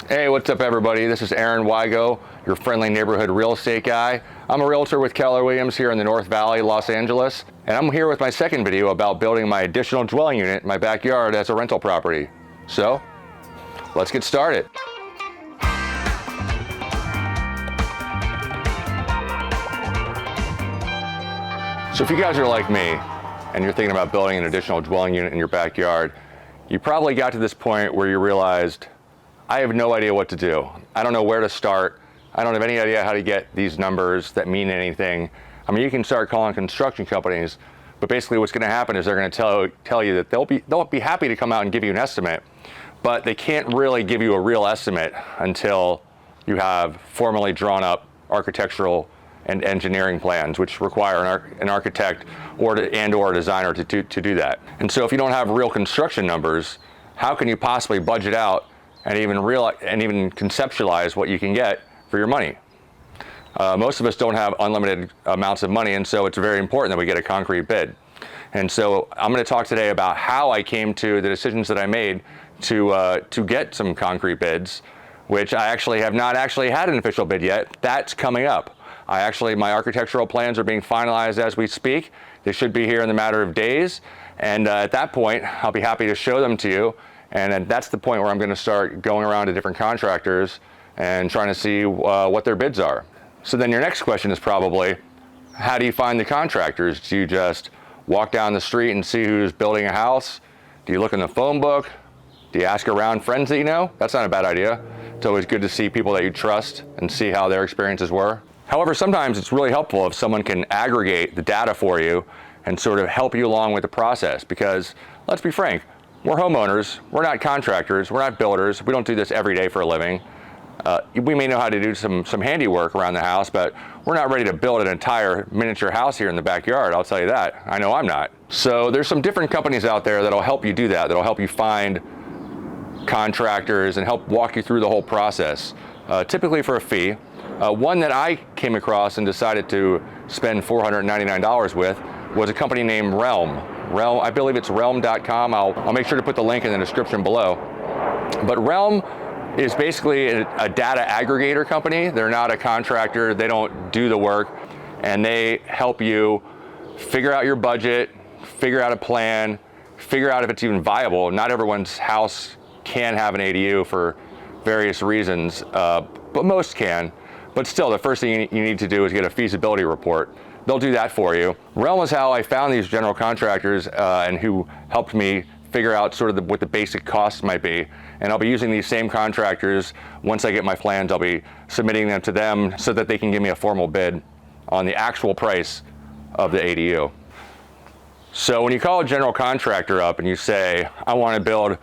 Hey, what's up everybody? This is Aaron Wigo, your friendly neighborhood real estate guy. I'm a realtor with Keller here in the North Valley, Los Angeles, and I'm here with my second video about building my additional dwelling unit in my backyard as a rental property. So, let's get started. So if you guys are like me, and you're thinking about building an additional dwelling unit in your backyard, you probably got to this point where you realized, I have no idea what to do. I don't know where to start. I don't have any idea how to get these numbers that mean anything. I mean, you can start calling construction companies, but basically what's gonna happen is they're gonna tell you that they'll be happy to come out and give you an estimate, but they can't really give you a real estimate until you have formally drawn up architectural and engineering plans, which require an architect or a designer to do that. And so if you don't have real construction numbers, how can you possibly budget out and even conceptualize what you can get for your money? Most of us don't have unlimited amounts of money, and so it's very important that we get a concrete bid. And so I'm going to talk today about how I came to the decisions that I made to get some concrete bids, which I actually have not had an official bid yet. That's coming up. My architectural plans are being finalized as we speak. They should be here in a matter of days, and at that point I'll be happy to show them to you. And then that's the point where I'm going to start going around to different contractors and trying to see what their bids are. So then your next question is probably, how do you find the contractors? Do you just walk down the street and see who's building a house? Do you look in the phone book? Do you ask around friends that you know? That's not a bad idea. It's always good to see people that you trust and see how their experiences were. However, sometimes it's really helpful if someone can aggregate the data for you and sort of help you along with the process, because let's be frank, we're homeowners, we're not contractors, we're not builders, we don't do this every day for a living. We may know how to do some handiwork around the house, but we're not ready to build an entire miniature house here in the backyard, I'll tell you that. I know I'm not. So there's some different companies out there that'll help you do that, that'll help you find contractors and help walk you through the whole process, typically for a fee. One that I came across and decided to spend $499 with was a company named Realm. I believe it's realm.com. I'll make sure to put the link in the description below. But Realm is basically a data aggregator company. They're not a contractor, they don't do the work, and they help you figure out your budget, figure out a plan, figure out if it's even viable. Not everyone's house can have an ADU for various reasons, but most can. But still, the first thing you need to do is get a feasibility report. They'll do that for you. Realm is how I found these general contractors and who helped me figure out sort of what the basic costs might be. And I'll be using these same contractors. Once I get my plans, I'll be submitting them to them so that they can give me a formal bid on the actual price of the ADU. So when you call a general contractor up and you say, I want to build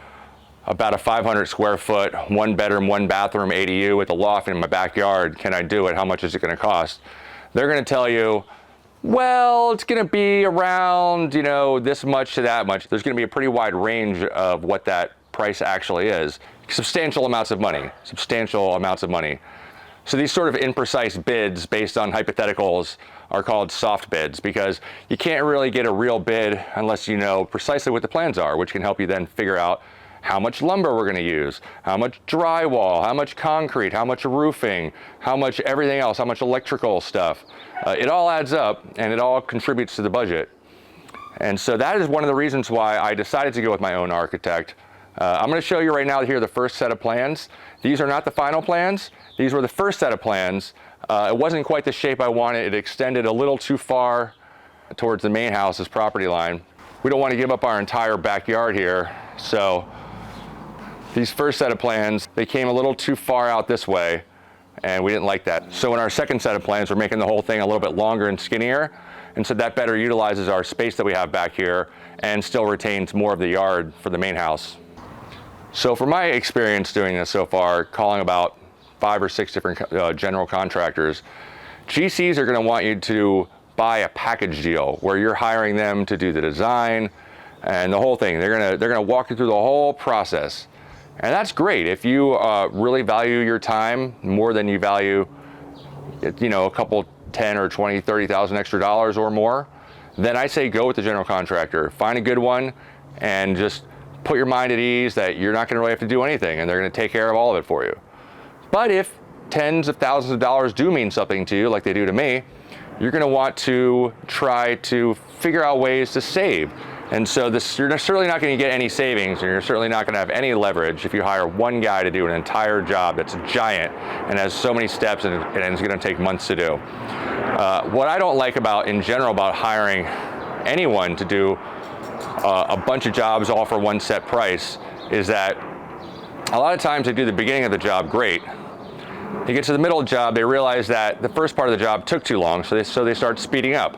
about a 500 square foot, 1 bedroom, 1 bathroom ADU with a loft in my backyard, can I do it? How much is it going to cost? They're going to tell you, well, it's going to be around, this much to that much. There's going to be a pretty wide range of what that price actually is. Substantial amounts of money. So these sort of imprecise bids based on hypotheticals are called soft bids, because you can't really get a real bid unless you know precisely what the plans are, which can help you then figure out how much lumber we're going to use, how much drywall, how much concrete, how much roofing, how much everything else, how much electrical stuff. It all adds up and it all contributes to the budget. And so that is one of the reasons why I decided to go with my own architect. I'm going to show you right now here the first set of plans. These are not the final plans. These were the first set of plans. It wasn't quite the shape I wanted. It extended a little too far towards the main house's property line. We don't want to give up our entire backyard here, so these first set of plans, they came a little too far out this way, and we didn't like that. So in our second set of plans, we're making the whole thing a little bit longer and skinnier, and so that better utilizes our space that we have back here and still retains more of the yard for the main house. So for my experience doing this so far, calling about 5 or 6 different general contractors, GCs are going to want you to buy a package deal where you're hiring them to do the design and the whole thing. They're gonna walk you through the whole process. And that's great. If you really value your time more than you value, a couple 10 or 20, 30,000 extra dollars or more, then I say go with the general contractor. Find a good one and just put your mind at ease that you're not going to really have to do anything, and they're going to take care of all of it for you. But if tens of thousands of dollars do mean something to you, like they do to me, you're going to want to try to figure out ways to save. And so you're certainly not going to get any savings, and you're certainly not going to have any leverage if you hire one guy to do an entire job that's giant and has so many steps and it's going to take months to do. What I don't like in general about hiring anyone to do a bunch of jobs all for one set price is that a lot of times they do the beginning of the job great. They get to the middle of the job, they realize that the first part of the job took too long, so they start speeding up.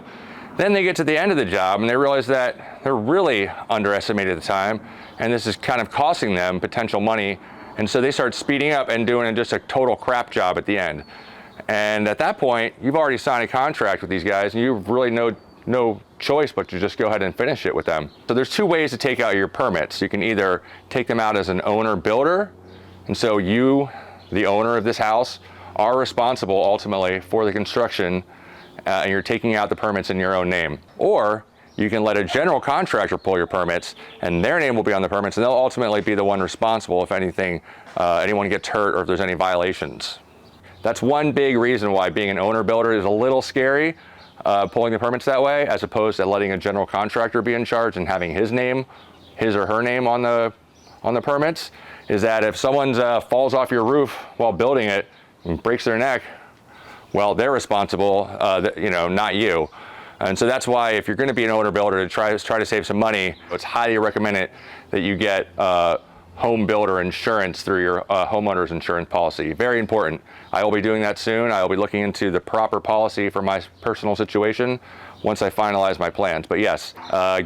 Then they get to the end of the job and they realize that they're really underestimated the time, and this is kind of costing them potential money, and so they start speeding up and doing just a total crap job at the end. And at that point, you've already signed a contract with these guys, and you've really no choice but to just go ahead and finish it with them. So there's two ways to take out your permits. You can either take them out as an owner builder, and so you, the owner of this house, are responsible ultimately for the construction, and you're taking out the permits in your own name. Or you can let a general contractor pull your permits, and their name will be on the permits, and they'll ultimately be the one responsible if anyone gets hurt or if there's any violations. That's one big reason why being an owner builder is a little scary, pulling the permits that way, as opposed to letting a general contractor be in charge and having his or her name on the permits, is that if someone falls off your roof while building it and breaks their neck, well, they're responsible, not you. And so that's why if you're going to be an owner builder to try to save some money, it's highly recommended that you get home builder insurance through your homeowner's insurance policy. Very important. I will be doing that soon. I will be looking into the proper policy for my personal situation once I finalize my plans. But yes,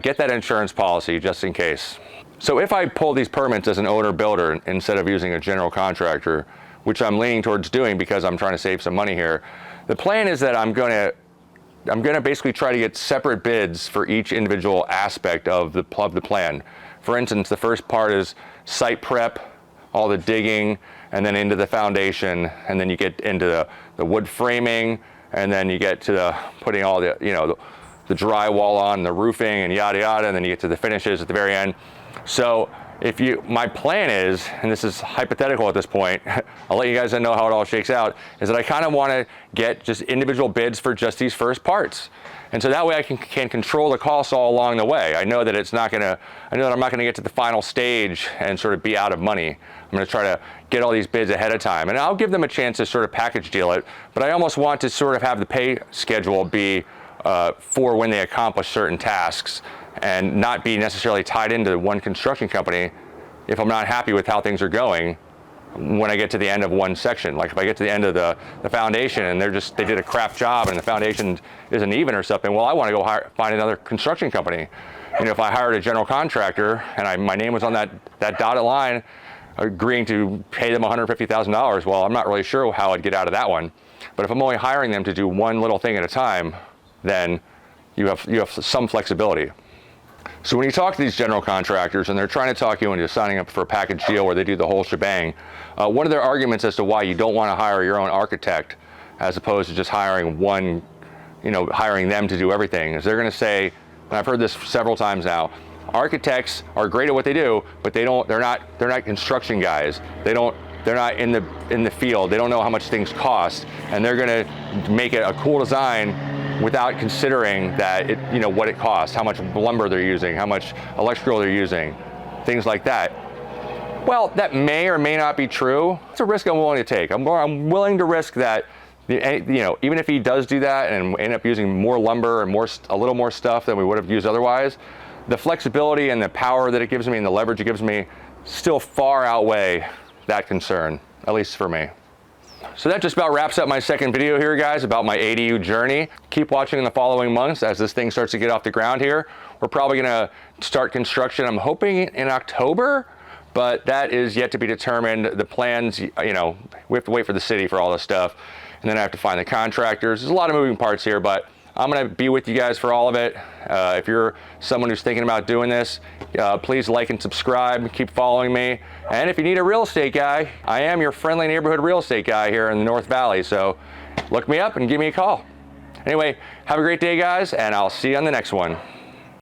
get that insurance policy just in case. So if I pull these permits as an owner builder instead of using a general contractor, which I'm leaning towards doing because I'm trying to save some money here, the plan is that I'm going to basically try to get separate bids for each individual aspect of the plan. For instance, the first part is site prep, all the digging, and then into the foundation, and then you get into the wood framing, and then you get to putting all the drywall on, the roofing, and yada yada, and then you get to the finishes at the very end. So my plan is, and this is hypothetical at this point, I'll let you guys know how it all shakes out, is that I kind of want to get just individual bids for just these first parts. And so that way I can control the costs all along the way. I know that I'm not going to get to the final stage and sort of be out of money. I'm going to try to get all these bids ahead of time. And I'll give them a chance to sort of package deal it, but I almost want to sort of have the pay schedule be for when they accomplish certain tasks, and not be necessarily tied into one construction company if I'm not happy with how things are going when I get to the end of one section. Like if I get to the end of the foundation and they did a crap job and the foundation isn't even or something, well, I want to go find another construction company. If I hired a general contractor and my name was on that dotted line agreeing to pay them $150,000, well, I'm not really sure how I'd get out of that one. But if I'm only hiring them to do one little thing at a time, then you have some flexibility. So when you talk to these general contractors and they're trying to talk you into signing up for a package deal where they do the whole shebang, one of their arguments as to why you don't want to hire your own architect as opposed to just hiring them to do everything is they're going to say, and I've heard this several times now, architects are great at what they do, but they're not construction guys. They're not in the field. They don't know how much things cost, and they're going to make it a cool design without considering that what it costs, how much lumber they're using, how much electrical they're using, things like that. Well, that may or may not be true. It's a risk I'm willing to take. I'm willing to risk that, even if he does do that and end up using more lumber and a little more stuff than we would have used otherwise, the flexibility and the power that it gives me and the leverage it gives me still far outweigh that concern, at least for me. So that just about wraps up my second video here, guys, about my ADU journey. Keep watching in the following months as this thing starts to get off the ground here. We're probably going to start construction, I'm hoping in October, but that is yet to be determined. The plans, we have to wait for the city for all this stuff, and then I have to find the contractors. There's a lot of moving parts here, but I'm going to be with you guys for all of it. If you're someone who's thinking about doing this, please like and subscribe. Keep following me. And if you need a real estate guy, I am your friendly neighborhood real estate guy here in the North Valley. So look me up and give me a call. Anyway, have a great day, guys, and I'll see you on the next one.